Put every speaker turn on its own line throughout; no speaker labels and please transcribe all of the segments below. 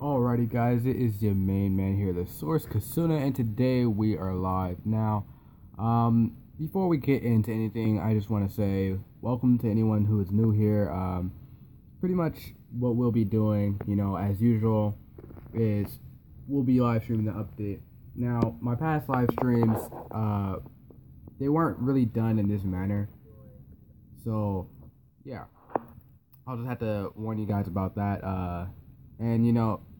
Alrighty guys, it is your main man here, the Source Kasuna, and today we are live. Now, before we get into anything, I just want to say welcome to anyone who is new here. Pretty much what we'll be doing, as usual, is we'll be live streaming the update. Now, my past live streams, they weren't really done in this manner, so, yeah. I'll just have to warn you guys about that, and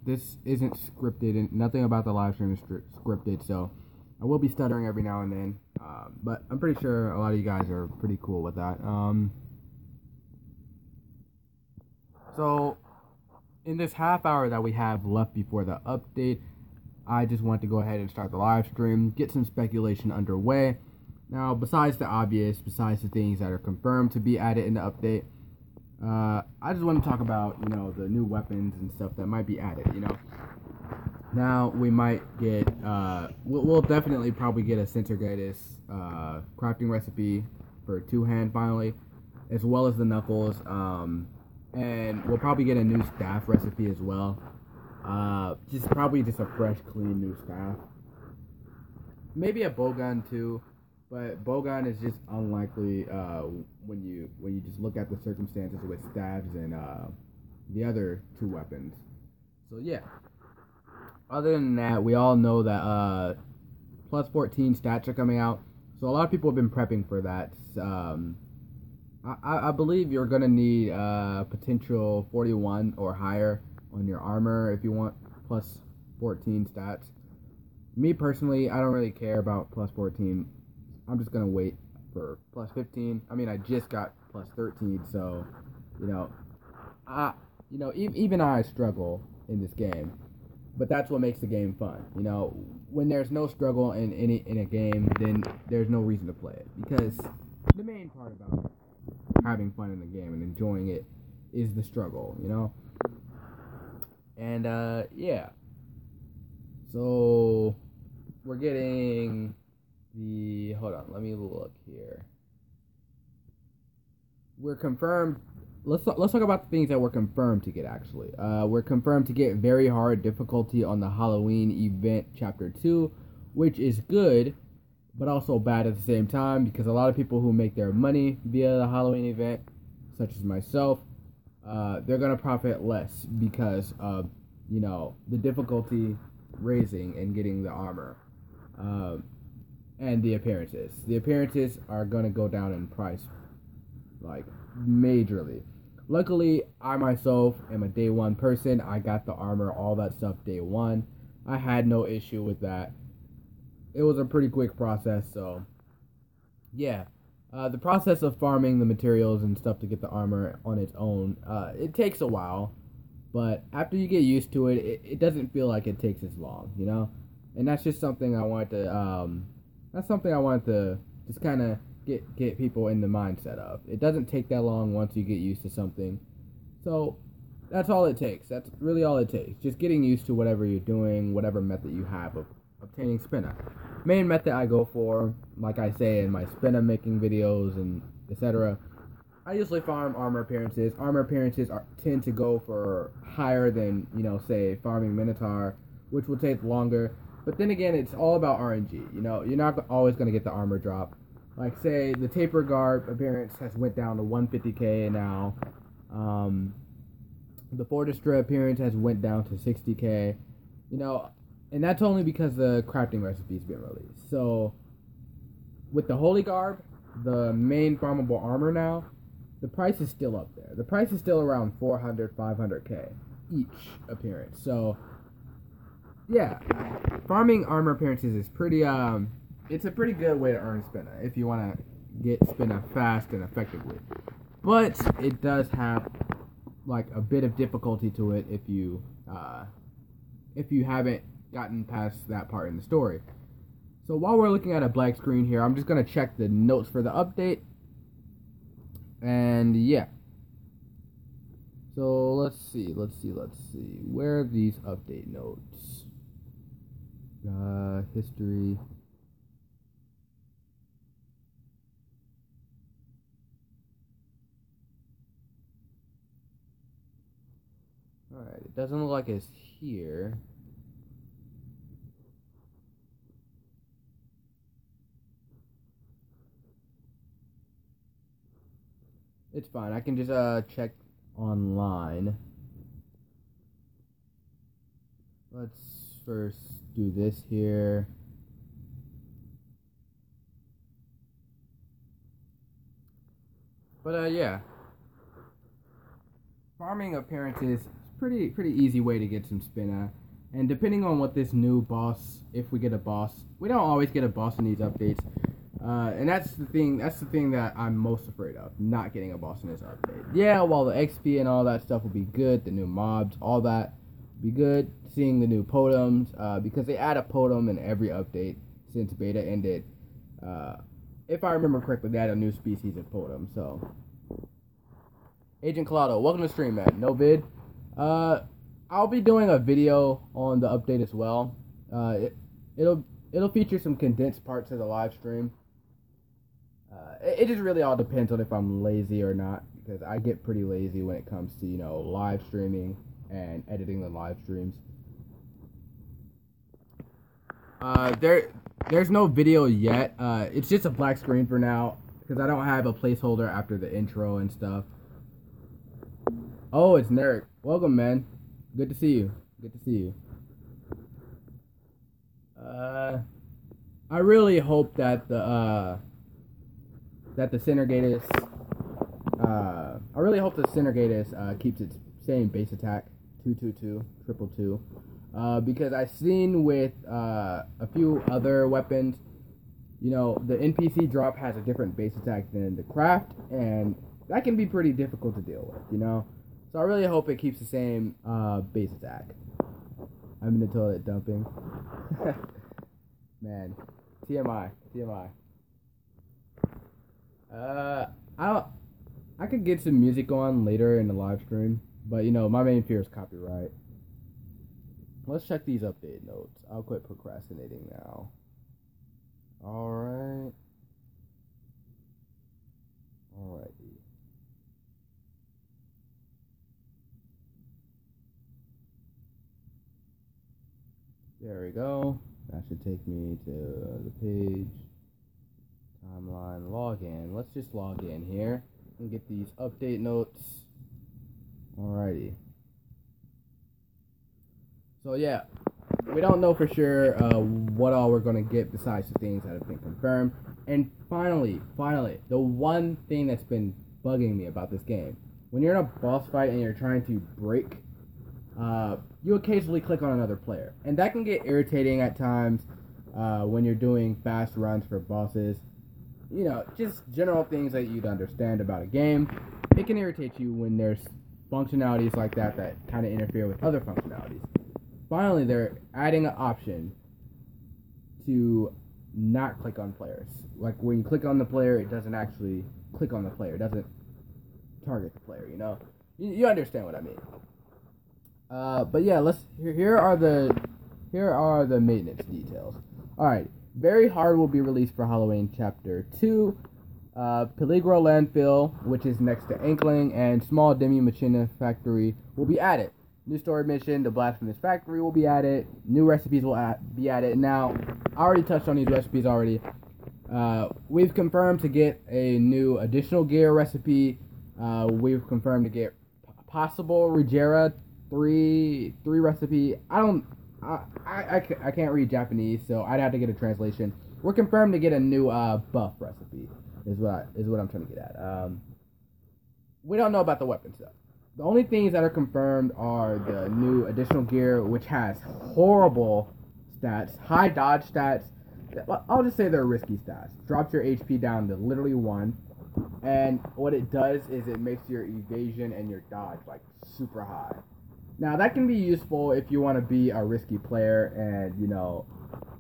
this isn't scripted, and nothing about the live stream is scripted, so I will be stuttering every now and then, but I'm pretty sure a lot of you guys are pretty cool with that. So, in this half hour that we have left before the update, I just want to go ahead and start the live stream, get some speculation underway. Now, besides the obvious, besides the things that are confirmed to be added in the update, I just want to talk about, the new weapons and stuff that might be added, Now, we might get, we'll definitely probably get a Centergatus, crafting recipe for two-hand finally, as well as the Knuckles, and we'll probably get a new staff recipe as well. Probably just a fresh, clean new staff. Maybe a bowgun too. But bowgun is just unlikely when you just look at the circumstances with stabs and the other two weapons. So yeah. Other than that, we all know that plus 14 stats are coming out. So a lot of people have been prepping for that. I believe you're gonna need potential 41 or higher on your armor if you want plus 14 stats. Me personally, I don't really care about plus 14. I'm just gonna wait for plus 15. I mean, I just got plus 13, so even I struggle in this game, but that's what makes the game fun. When there's no struggle in a game, then there's no reason to play it, because the main part about having fun in the game and enjoying it is the struggle, And yeah, so we're getting. Hold on, let me look here. We're confirmed. Let's talk about the things that we're confirmed to get. Actually, we're confirmed to get very hard difficulty on the Halloween event Chapter 2, which is good, but also bad at the same time, because a lot of people who make their money via the Halloween event, such as myself, they're gonna profit less because of the difficulty raising and getting the armor. And the appearances. The appearances are going to go down in price, like, majorly. Luckily, I myself am a day one person. I got the armor, all that stuff day one. I had no issue with that. It was a pretty quick process, so, yeah. The process of farming the materials and stuff to get the armor on its own, it takes a while. But after you get used to it, it doesn't feel like it takes as long, And that's just something I wanted to, just kind of get people in the mindset of. It doesn't take that long once you get used to something. So, that's all it takes. That's really all it takes. Just getting used to whatever you're doing, whatever method you have of obtaining spinner. Main method I go for, like I say in my spinner making videos and etc., I usually farm armor appearances. Armor appearances tend to go for higher than, say, farming Minotaur, which will take longer. But then again, it's all about RNG. You're not always going to get the armor drop. Like, say, the Taper Garb appearance has went down to 150k now. The Fortestra appearance has went down to 60k. And that's only because the crafting recipe's been released. So, with the Holy Garb, the main farmable armor now, the price is still up there. The price is still around 400, 500k each appearance. So, yeah, farming armor appearances is pretty, it's a pretty good way to earn spinner if you want to get spinner fast and effectively. But it does have, like, a bit of difficulty to it if you haven't gotten past that part in the story. So while we're looking at a blank screen here, I'm just going to check the notes for the update. And yeah. So let's see. Where are these update notes? History. Alright, it doesn't look like it's here. It's fine. I can just check online. Let's first do this here. But yeah. Farming appearances is pretty easy way to get some spin. And depending on what this new boss, if we get a boss, we don't always get a boss in these updates. And that's the thing that I'm most afraid of, not getting a boss in this update. Yeah, while the XP and all that stuff will be good, the new mobs, all that will be good. Seeing the new totems, because they add a totem in every update since beta ended. If I remember correctly, they add a new species of totem. So, Agent Collado, welcome to the stream, man. No vid. I'll be doing a video on the update as well. It'll feature some condensed parts of the live stream. It just really all depends on if I'm lazy or not, because I get pretty lazy when it comes to, live streaming and editing the live streams. There's no video yet. It's just a black screen for now, because I don't have a placeholder after the intro and stuff. Oh, it's Neric. Welcome, man. Good to see you. Good to see you. I really hope that the Synergatus keeps its same base attack 222 222 because I've seen with a few other weapons, the NPC drop has a different base attack than the craft, and that can be pretty difficult to deal with, So I really hope it keeps the same base attack. I'm in the toilet dumping. Man, TMI. I could get some music on later in the live stream, but my main fear is copyright. Let's check these update notes. I'll quit procrastinating now. Alrighty. There we go. That should take me to the page. Timeline, login. Let's just log in here and get these update notes. Alrighty. So yeah, we don't know for sure what all we're gonna get besides the things that have been confirmed. And finally, the one thing that's been bugging me about this game: when you're in a boss fight and you're trying to break, you occasionally click on another player, and that can get irritating at times when you're doing fast runs for bosses. Just general things that you'd understand about a game. It can irritate you when there's functionalities like that kind of interfere with other functionalities. Finally, they're adding an option to not click on players. Like when you click on the player, it doesn't actually click on the player. It doesn't target the player, You understand what I mean. But yeah, here are the maintenance details. Alright, Very Hard will be released for Halloween Chapter 2. Peligro Landfill, which is next to Inkling, and Small Demi Machina Factory will be added. New story mission, the Blasphemous Factory will be added. New recipes will be added. Now, I already touched on these recipes already. We've confirmed to get a new additional gear recipe. We've confirmed to get possible Ruggiera 3 recipe. I can't read Japanese, so I'd have to get a translation. We're confirmed to get a new buff recipe. Is what I'm trying to get at. We don't know about the weapon stuff. The only things that are confirmed are the new additional gear, which has horrible stats, high dodge stats. I'll just say they're risky stats. Drops your HP down to literally 1, and what it does is it makes your evasion and your dodge like super high. Now that can be useful if you want to be a risky player and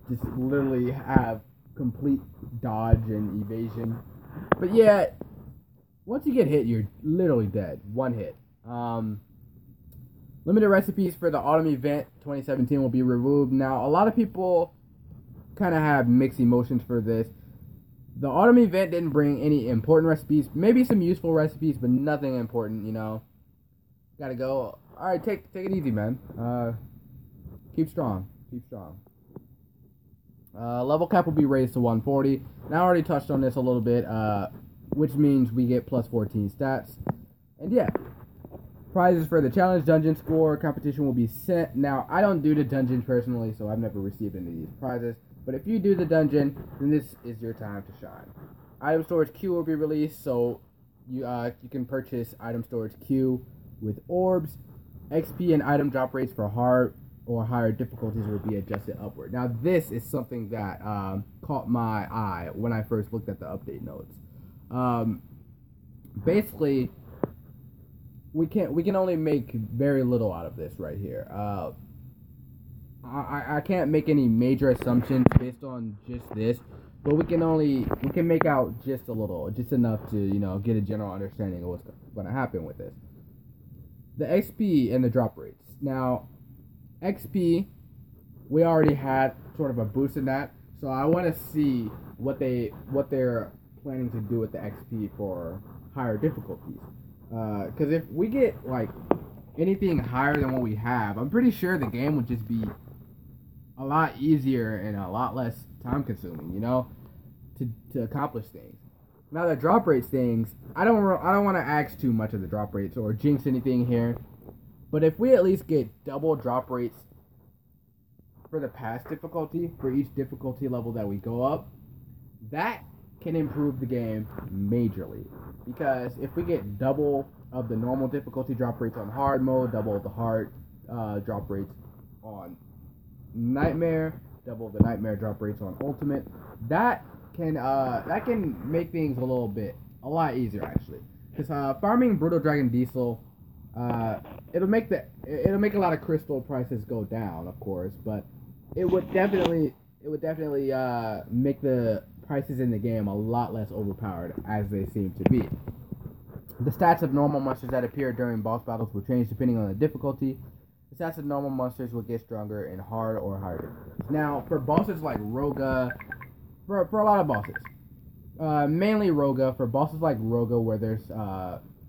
just literally have complete dodge and evasion. But yeah, once you get hit, you're literally dead. One hit. Limited recipes for the autumn event 2017 will be removed. Now, a lot of people kind of have mixed emotions for this. The autumn event didn't bring any important recipes. Maybe some useful recipes, but nothing important, Gotta go. Alright, take it easy, man. Keep strong. Keep strong. Level cap will be raised to 140. Now I already touched on this a little bit, which means we get plus 14 stats. And yeah, prizes for the challenge dungeon score competition will be sent. Now, I don't do the dungeon personally, so I've never received any of these prizes. But if you do the dungeon, then this is your time to shine. Item storage queue will be released, so you can purchase item storage queue with orbs. XP and item drop rates for hard or higher difficulties will be adjusted upward. Now, this is something that caught my eye when I first looked at the update notes. Basically, we can only make very little out of this right here. I can't make any major assumptions based on just this, but we can make out just a little, just enough to get a general understanding of what's going to happen with this. The XP and the drop rates. Now, XP, we already had sort of a boost in that, so I want to see what they're planning to do with the XP for higher difficulties. Because if we get like anything higher than what we have, I'm pretty sure the game would just be a lot easier and a lot less time consuming, to accomplish things. Now the drop rates things, I don't want to ask too much of the drop rates or jinx anything here, but if we at least get double drop rates for the past difficulty for each difficulty level that we go up, that can improve the game majorly. Because if we get double of the normal difficulty drop rates on hard mode, double of the hard drop rates on nightmare, double the nightmare drop rates on ultimate, that can make things a lot easier actually. Because farming Brutal Dragon Diesel, it'll make a lot of crystal prices go down, of course, but it would definitely make the prices in the game a lot less overpowered as they seem to be. The stats of normal monsters that appear during boss battles will change depending on the difficulty. The stats of normal monsters will get stronger in hard or higher difficulties. Now, for bosses like Roga, for a lot of bosses, mainly Roga, for bosses like Roga where there's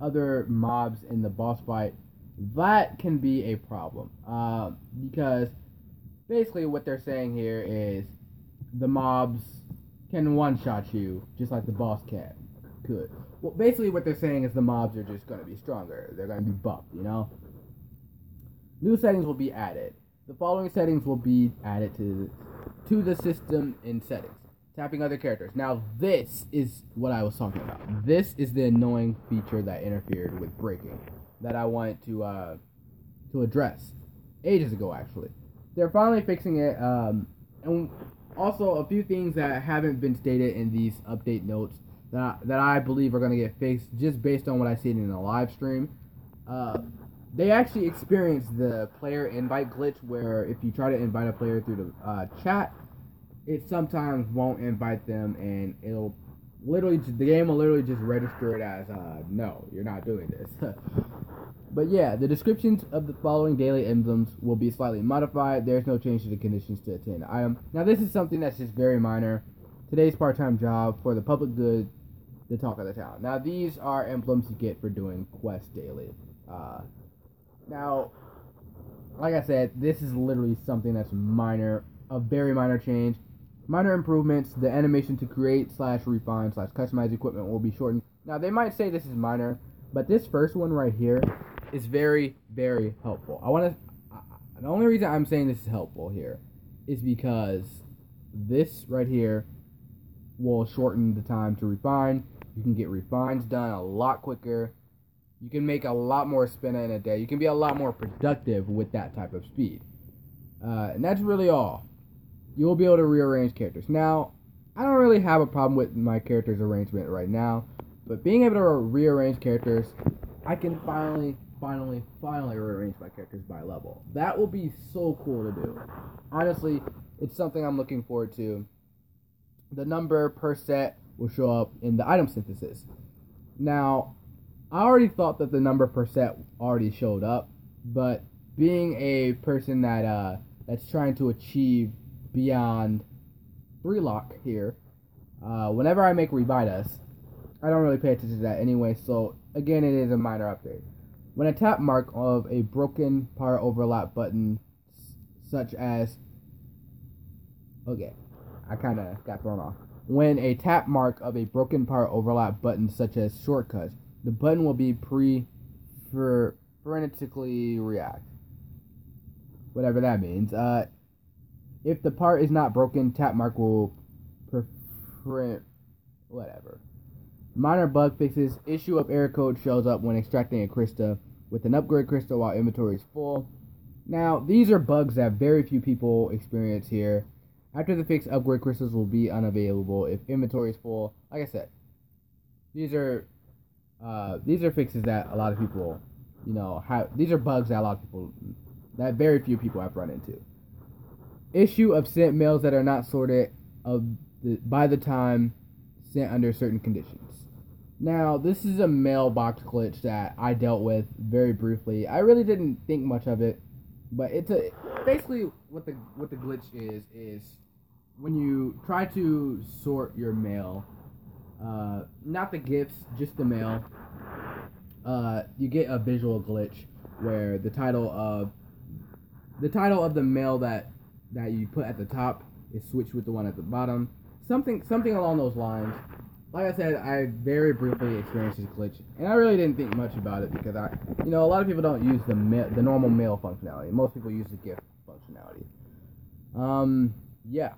other mobs in the boss fight, that can be a problem. Because basically what they're saying here is the mobs can one-shot you just like the boss could. Well, basically what they're saying is the mobs are just going to be stronger. They're going to be buffed, New settings will be added. The following settings will be added to the system in settings. Tapping other characters. Now, this is what I was talking about. This is the annoying feature that interfered with breaking that I wanted to address ages ago, actually. They're finally fixing it, and also a few things that haven't been stated in these update notes that I believe are going to get fixed just based on what I seen in the live stream. They actually experienced the player invite glitch where if you try to invite a player through the chat, it sometimes won't invite them, and the game will literally just register it as no, you're not doing this. But yeah, the descriptions of the following daily emblems will be slightly modified. There's no change to the conditions to attain the item. Now this is something that's just very minor. Today's part-time job for the public good, the talk of the town. Now these are emblems you get for doing quests daily. Now, like I said, this is literally something that's minor, a very minor change. Minor improvements, the animation to create / refine / customize equipment will be shortened. Now they might say this is minor, but this first one right here is very, very helpful. The only reason I'm saying this is helpful here is because this right here will shorten the time to refine. You can get refines done a lot quicker. You can make a lot more spinna in a day. You can be a lot more productive with that type of speed. And that's really all. You will be able to rearrange characters. Now, I don't really have a problem with my character's arrangement right now, but being able to rearrange characters, I can finally rearrange my characters by level. That will be so cool to do. Honestly, it's something I'm looking forward to. The number per set will show up in the item synthesis. Now, I already thought that the number per set already showed up, but being a person that's trying to achieve beyond 3 lock here, whenever I make Revitas, I don't really pay attention to that anyway, so again, it is a minor update. When a tap mark of a broken power overlap button, such as... Okay, I kind of got thrown off. When a tap mark of a broken power overlap button, such as shortcuts, the button will be frenetically react. Whatever that means. If the part is not broken, tap mark will whatever. Minor bug fixes. Issue of error code shows up when extracting a crystal with an upgrade crystal while inventory is full. Now, these are bugs that very few people experience here. After the fix, upgrade crystals will be unavailable if inventory is full. Like I said, these are fixes that a lot of people, have. These are bugs that very few people have run into. Issue of sent mails that are not sorted by the time sent under certain conditions. Now, this is a mailbox glitch that I dealt with very briefly. I really didn't think much of it, but basically what the glitch is when you try to sort your mail, not the gifts, just the mail, you get a visual glitch where the title of the mail that you put at the top is switched with the one at the bottom. Something along those lines. Like I said, I very briefly experienced this glitch, and I really didn't think much about it because a lot of people don't use the normal mail functionality. Most people use the gift functionality. Yeah,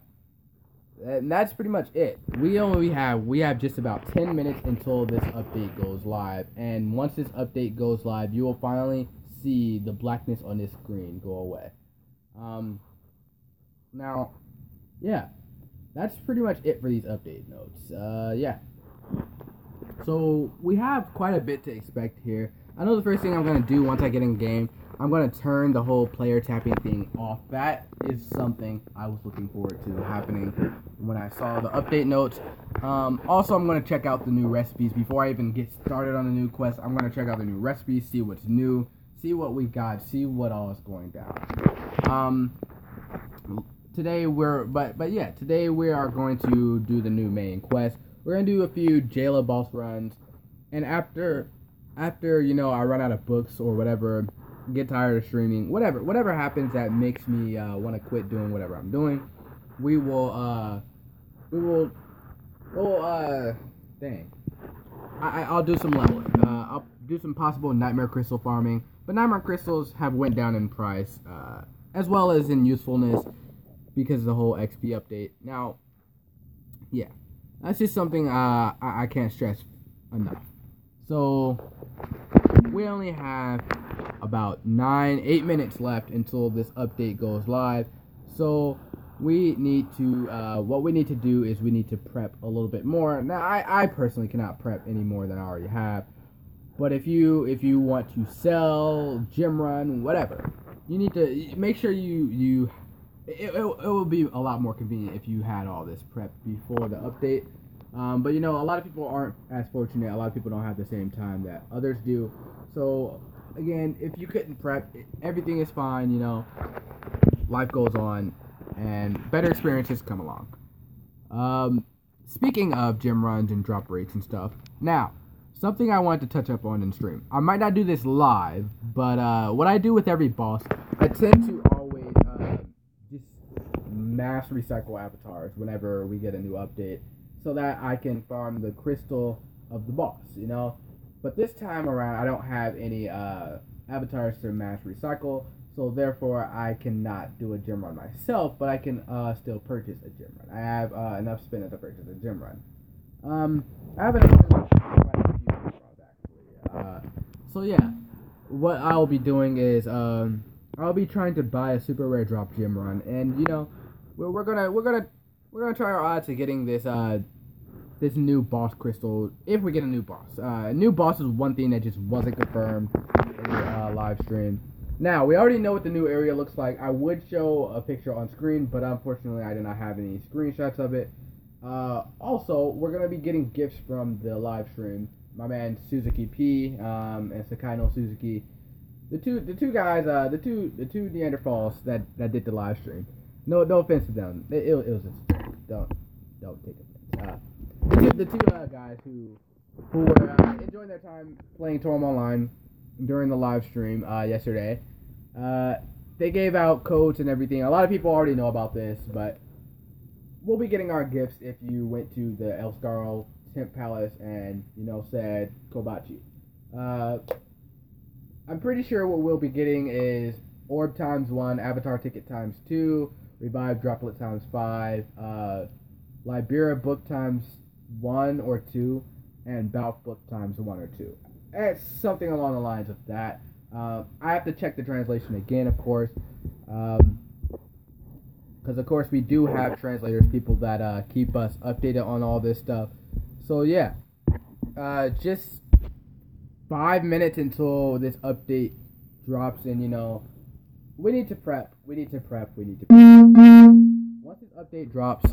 and that's pretty much it. We have just about 10 minutes until this update goes live, and once this update goes live, you will finally see the blackness on this screen go away. Now, yeah. That's pretty much it for these update notes. Yeah. So, we have quite a bit to expect here. I know the first thing I'm going to do once I get in game, I'm going to turn the whole player tapping thing off. That is something I was looking forward to happening when I saw the update notes. Also, I'm going to check out the new recipes. Before I even get started on the new quest, I'm going to check out the new recipes, see what's new, see what we got, see what all is going down. Today we are going to do the new main quest. We're gonna do a few jailer boss runs, and after I run out of books or whatever, get tired of streaming, whatever happens that makes me want to quit doing whatever I'm doing, I'll do some leveling. I'll do some possible nightmare crystal farming, but nightmare crystals have went down in price, as well as in usefulness, because of the whole XP update. Now, yeah, that's just something I can't stress enough. So, we only have about 8 minutes left until this update goes live. So, we need to, what we need to do is we need to prep a little bit more. Now, I personally cannot prep any more than I already have. But if you want to sell, gym run, whatever, you need to make sure it will be a lot more convenient if you had all this prep before the update. But a lot of people aren't as fortunate. A lot of people don't have the same time that others do. So again, if you couldn't prep, everything is fine. Life goes on, and better experiences come along. Speaking of gym runs and drop rates and stuff, now something I wanted to touch up on in stream. I might not do this live, but what I do with every boss, I tend to always just mass recycle avatars whenever we get a new update, so that I can farm the crystal of the boss, But this time around, I don't have any avatars to mass recycle, so therefore I cannot do a gym run myself, but I can still purchase a gym run. I have enough spin to purchase a gym run. I have enough spin to quite a few gym runs, actually. So yeah, what I'll be doing is I'll be trying to buy a super rare drop gym run, and we're gonna try our odds at getting this this new boss crystal if we get a new boss. New boss is one thing that just wasn't confirmed in the live stream. Now we already know what the new area looks like. I would show a picture on screen, but unfortunately I do not have any screenshots of it. Also, we're gonna be getting gifts from the live stream. My man Suzuki P and Sakai no Suzuki, the two guys, the two Neanderthals that did the live stream. No offense to them. It was just don't take offense. The two guys who were enjoying their time playing TORAMONLINE during the live stream yesterday. They gave out codes and everything. A lot of people already know about this, but we'll be getting our gifts if you went to the El Scarro Temp Palace and, said Kobachi. I'm pretty sure what we'll be getting is Orb ×1, Avatar Ticket ×2, Revive Droplet ×5, Liberia Book ×1 or 2, and Balk Book ×1 or 2. It's something along the lines of that. I have to check the translation again, of course, because of course we do have translators, people that keep us updated on all this stuff. So yeah, just 5 minutes until this update drops, and we need to prep. Once this update drops,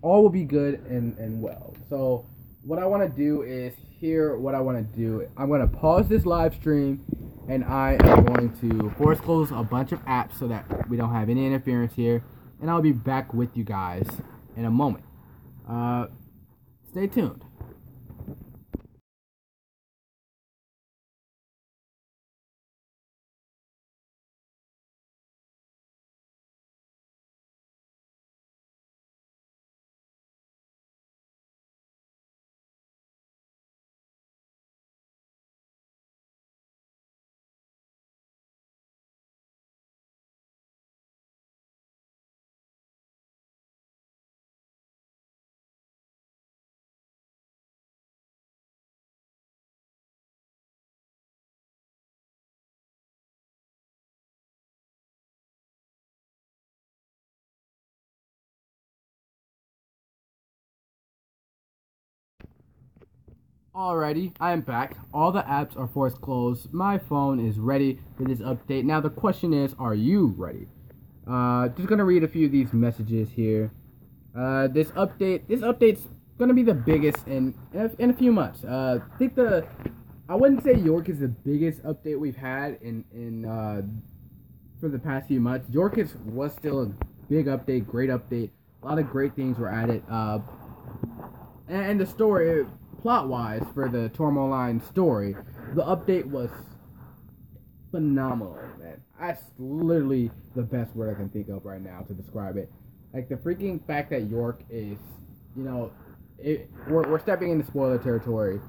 all will be good and well. So what I want to do is I'm going to pause this live stream, and I am going to force close a bunch of apps so that we don't have any interference here, and I'll be back with you guys in a moment. Stay tuned. Alrighty, I am back. All the apps are force closed. My phone is ready for this update. Now the question is, are you ready? Just gonna read a few of these messages here. This update's gonna be the biggest in a few months. I wouldn't say York is the biggest update we've had for the past few months. York was still a big update, great update. A lot of great things were added. And the story, plot-wise, for the TORAMONLINE story, the update was phenomenal, man. That's literally the best word I can think of right now to describe it. Like, the freaking fact that York is, we're stepping into spoiler territory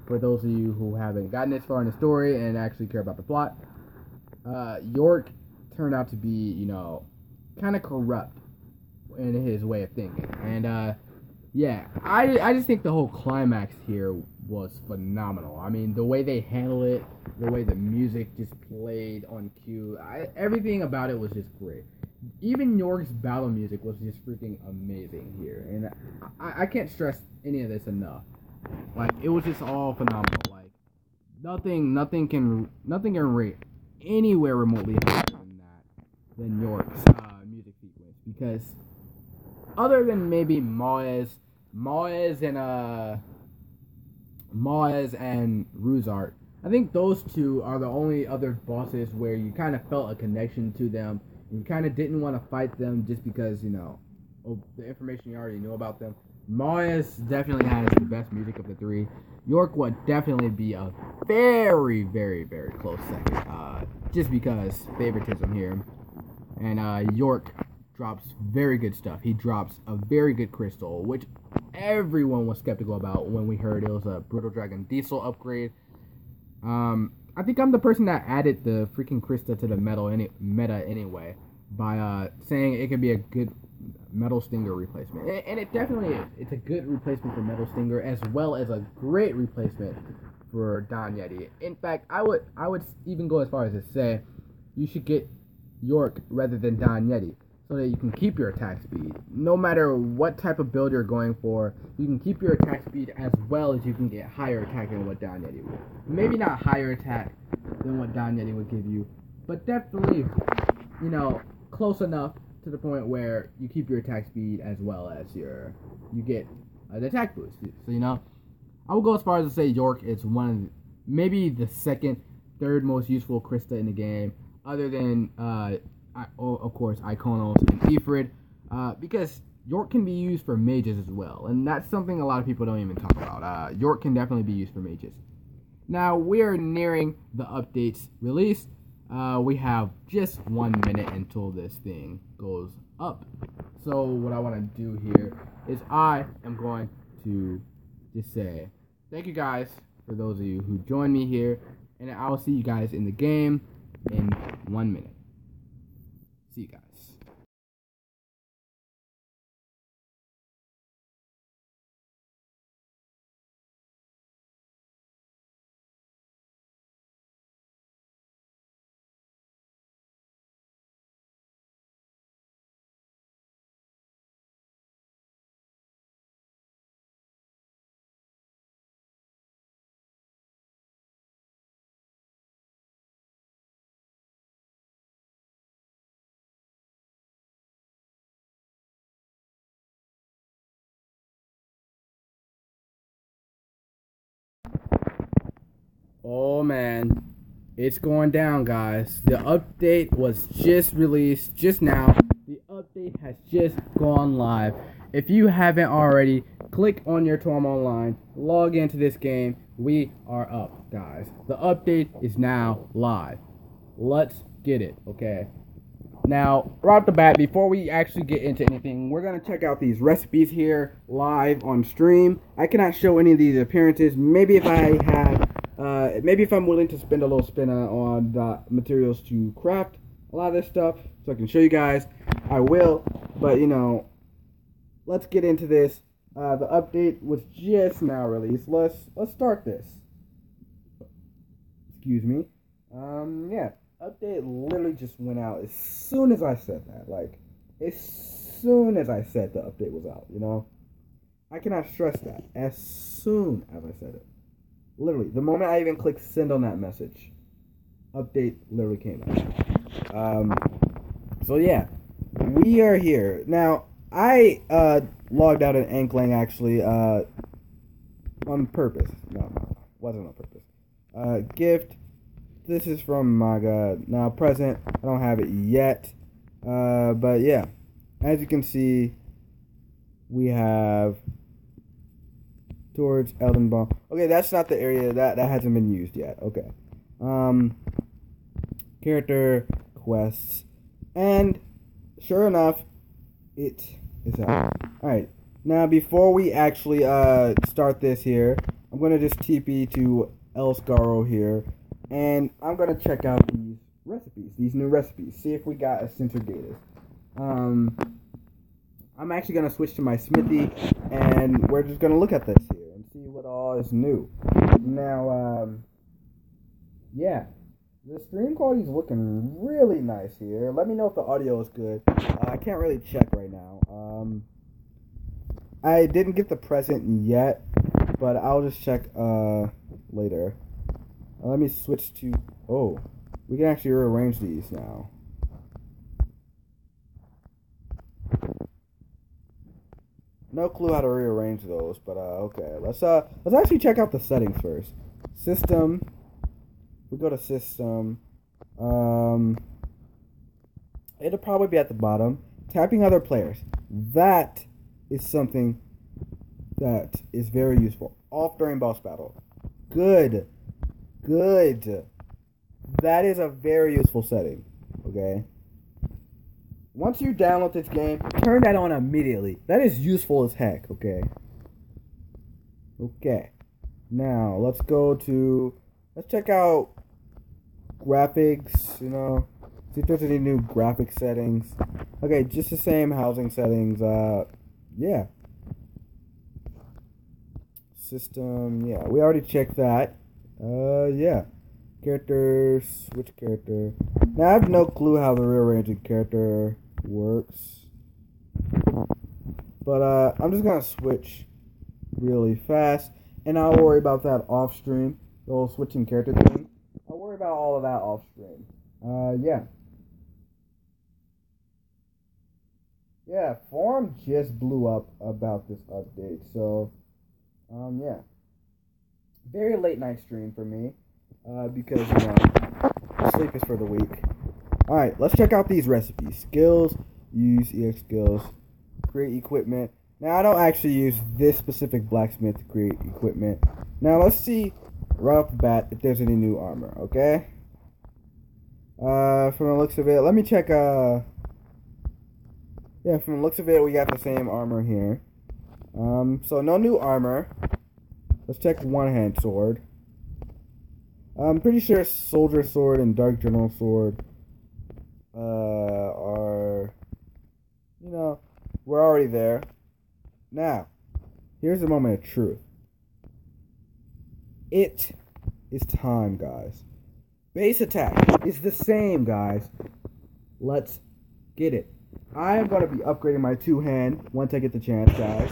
for those of you who haven't gotten this far in the story and actually care about the plot. York turned out to be, kind of corrupt in his way of thinking. And, yeah, I just think the whole climax here was phenomenal. I mean, the way they handle it, the way the music just played on cue, everything about it was just great. Even York's battle music was just freaking amazing here, and I can't stress any of this enough. Like, it was just all phenomenal. Like, nothing can rate anywhere remotely higher than York's music sequence, because other than maybe Moez and Ruzart, I think those two are the only other bosses where you kind of felt a connection to them, and you kind of didn't want to fight them just because, of the information you already knew about them. Moez definitely has the best music of the three. York would definitely be a very, very, very close second, just because favoritism here. And York drops very good stuff. He drops a very good crystal, which everyone was skeptical about when we heard it was a Brutal Dragon Diesel upgrade. I think I'm the person that added the freaking crystal to the meta anyway, by saying it could be a good Metal Stinger replacement. And it definitely is. It's a good replacement for Metal Stinger, as well as a great replacement for Don Yeti. In fact, I would even go as far as to say you should get York rather than Don Yeti, so that you can keep your attack speed. No matter what type of build you're going for, you can keep your attack speed as well as you can get higher attack than what Don Yeti would. Maybe not higher attack than what Don Yeti would give you, but definitely, close enough to the point where you keep your attack speed as well as you get an attack boost. So, I would go as far as to say York is maybe the second, third most useful Krista in the game, other than, of course, Iconos and Ifrit, because York can be used for mages as well, and that's something a lot of people don't even talk about. York can definitely be used for mages. Now we are nearing the update's release. We have just 1 minute until this thing goes up. So what I want to do here is I am going to just say thank you guys for those of you who joined me here, and I will see you guys in the game in 1 minute. See you guys. Oh man, it's going down, guys. The update was just released just now. The update has just gone live. If you haven't already, click on your TORAMONLINE, log into this game. We are up, guys. The update is now live. Let's get it, okay? Now, right off the bat, before we actually get into anything, we're going to check out these recipes here live on stream. I cannot show any of these appearances. Maybe if I have, maybe if I'm willing to spend a little spin on the materials to craft a lot of this stuff, so I can show you guys, I will. But, you know, let's get into this. The update was just now released. Let's start this. Excuse me. Yeah. Update literally just went out as soon as I said that. Like, as soon as I said the update was out, you know? I cannot stress that. As soon as I said it. Literally, the moment I even clicked send on that message, update literally came out. So yeah, we are here. Now, I logged out of Anklang actually on purpose. No, wasn't on purpose. Gift. This is from Maga. Now, present. I don't have it yet. But yeah. As you can see, we have towards Eldenbaum. Okay, that's not the area. That hasn't been used yet. Okay. Character quests. And sure enough, it is out. Alright. Now, before we actually start this here, I'm going to just TP to Elsgaro here. And I'm going to check out these recipes, these new recipes, see if we got a Centrigatus. I'm actually going to switch to my smithy, and we're just going to look at this here and see what all is new. Now, yeah, the stream quality is looking really nice here. Let me know if the audio is good. I can't really check right now. I didn't get the present yet, but I'll just check later. Let me switch to... Oh, we can actually rearrange these now. No clue how to rearrange those, but okay. Let's actually check out the settings first. System. We go to system. It'll probably be at the bottom. Tapping other players. That is something that is very useful. Off during boss battle. Good. That is a very useful setting, okay? Once you download this game, turn that on immediately. That is useful as heck, okay? Okay. Now, let's check out graphics, you know? See if there's any new graphic settings. Okay, just the same housing settings, yeah. System, yeah, we already checked that. Yeah. Characters, switch character. Now, I have no clue how the rearranging character works. But, I'm just gonna switch really fast. And I'll worry about that off stream. The whole switching character thing. I'll worry about all of that off stream. Yeah. Yeah, forum just blew up about this update. So, yeah. Very late night stream for me, because, you know, sleep is for the weak. Alright, let's check out these recipes. Skills, use EX skills, create equipment. Now, I don't actually use this specific blacksmith to create equipment. Now, let's see right off the bat if there's any new armor, okay? From the looks of it, let me check, yeah, from the looks of it, we got the same armor here. So no new armor. Let's check one-hand sword. I'm pretty sure Soldier Sword and Dark General Sword, are, you know, we're already there. Now, here's the moment of truth. It is time, guys. Base attack is the same, guys. Let's get it. I am going to be upgrading my two-hand once I get the chance, guys,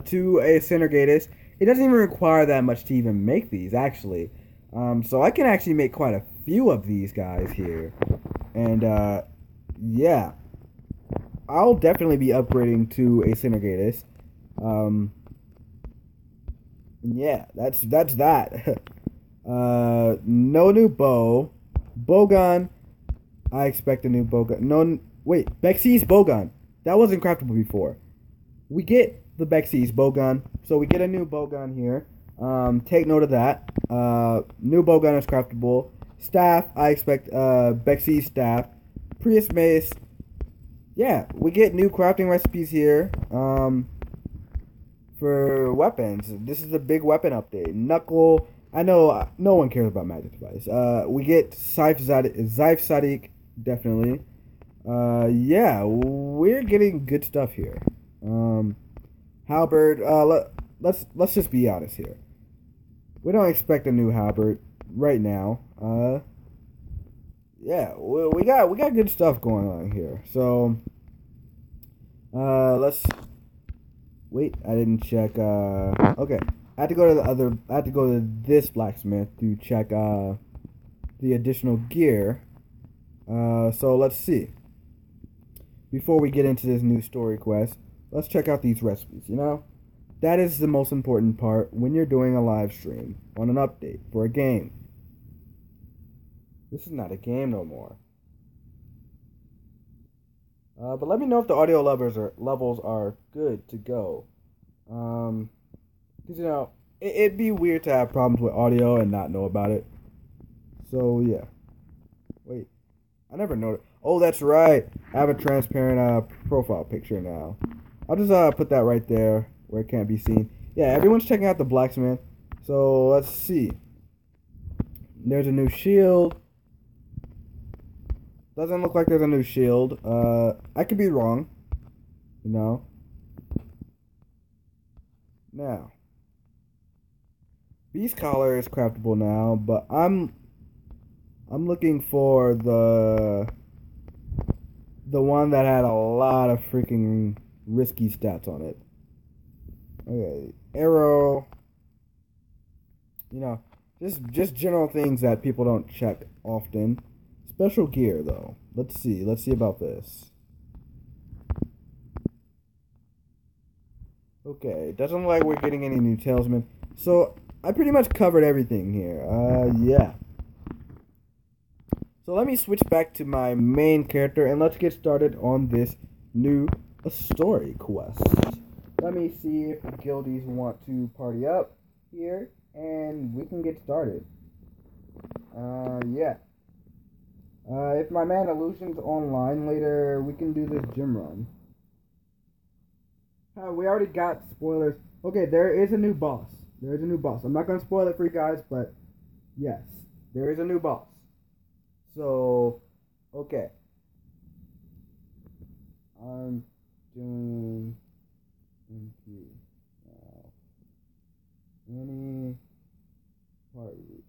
to a Synergatus. It doesn't even require that much to even make these, actually. So I can actually make quite a few of these guys here. And, yeah. I'll definitely be upgrading to a Synergatus. Yeah, that's that. No new bow. Bowgun. I expect a new bowgun. No, wait, Bexy's bowgun. That wasn't craftable before. We get the Bexy's bowgun, so we get a new bowgun here. Take note of that. New bowgun is craftable. Staff, I expect Bexy's staff. Prius mace. Yeah, we get new crafting recipes here. For weapons, this is a big weapon update. Knuckle. I know no one cares about magic device. We get Zyf Sadiq, definitely. Yeah, we're getting good stuff here. Halberd. Let's just be honest here. We don't expect a new halberd right now. Yeah, we got good stuff going on here. So, let's wait. I didn't check. Okay, I had to go to this blacksmith to check the additional gear. So let's see. Before we get into this new story quest, let's check out these recipes. You know, that is the most important part when you're doing a live stream on an update for a game. This is not a game no more. But let me know if the audio levels are good to go. Because, you know, it'd be weird to have problems with audio and not know about it. So, yeah. Wait. I never noticed. Oh, that's right. I have a transparent profile picture now. I'll just put that right there where it can't be seen. Yeah, everyone's checking out the blacksmith. So, let's see. There's a new shield. Doesn't look like there's a new shield. I could be wrong. You know. Now. Beast collar is craftable now, but I'm looking for the one that had a lot of freaking risky stats on it. Okay, arrow. You know, just general things that people don't check often. Special gear, though. Let's see about this. Okay, doesn't look like we're getting any new talisman. So, I pretty much covered everything here. Yeah. So, let me switch back to my main character, and let's get started on this new story quest. Let me see if the guildies want to party up here, and we can get started. Yeah. If my man Illusion's online later, we can do this gym run. We already got spoilers. Okay, there is a new boss. There is a new boss. I'm not going to spoil it for you guys, but yes, there is a new boss. So, okay. I'm doing NQ now. Any party.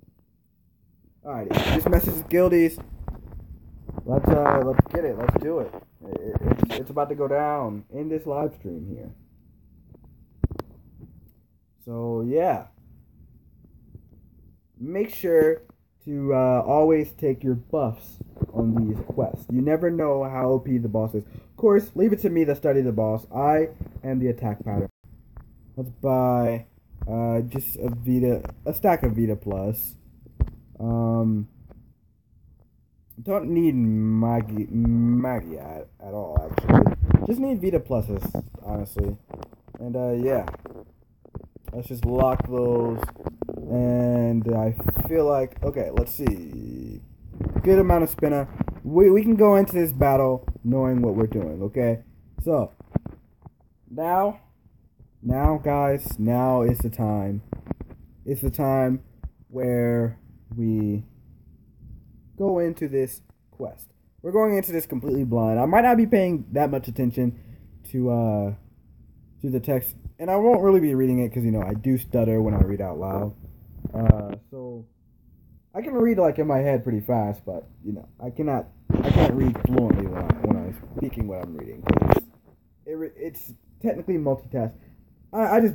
Alrighty, this message is guildies. Let's get it. Let's do it. It's about to go down in this live stream here. So yeah, make sure to always take your buffs on these quests. You never know how OP the boss is. Of course, leave it to me to study the boss. I am the attack pattern. Let's buy just a stack of Vita Plus. Don't need Maggie at all, actually. Just need Vita Pluses, honestly. And, yeah. Let's just lock those. And I feel like, okay, let's see. Good amount of spinner. We can go into this battle knowing what we're doing, okay? So, now, guys, now is the time. It's the time where we go into this quest. We're going into this completely blind. I might not be paying that much attention to the text, and I won't really be reading it because, you know, I do stutter when I read out loud. So I can read like in my head pretty fast, but you know, I can't read fluently when I'm speaking what I'm reading. It's technically multitask. I just don't.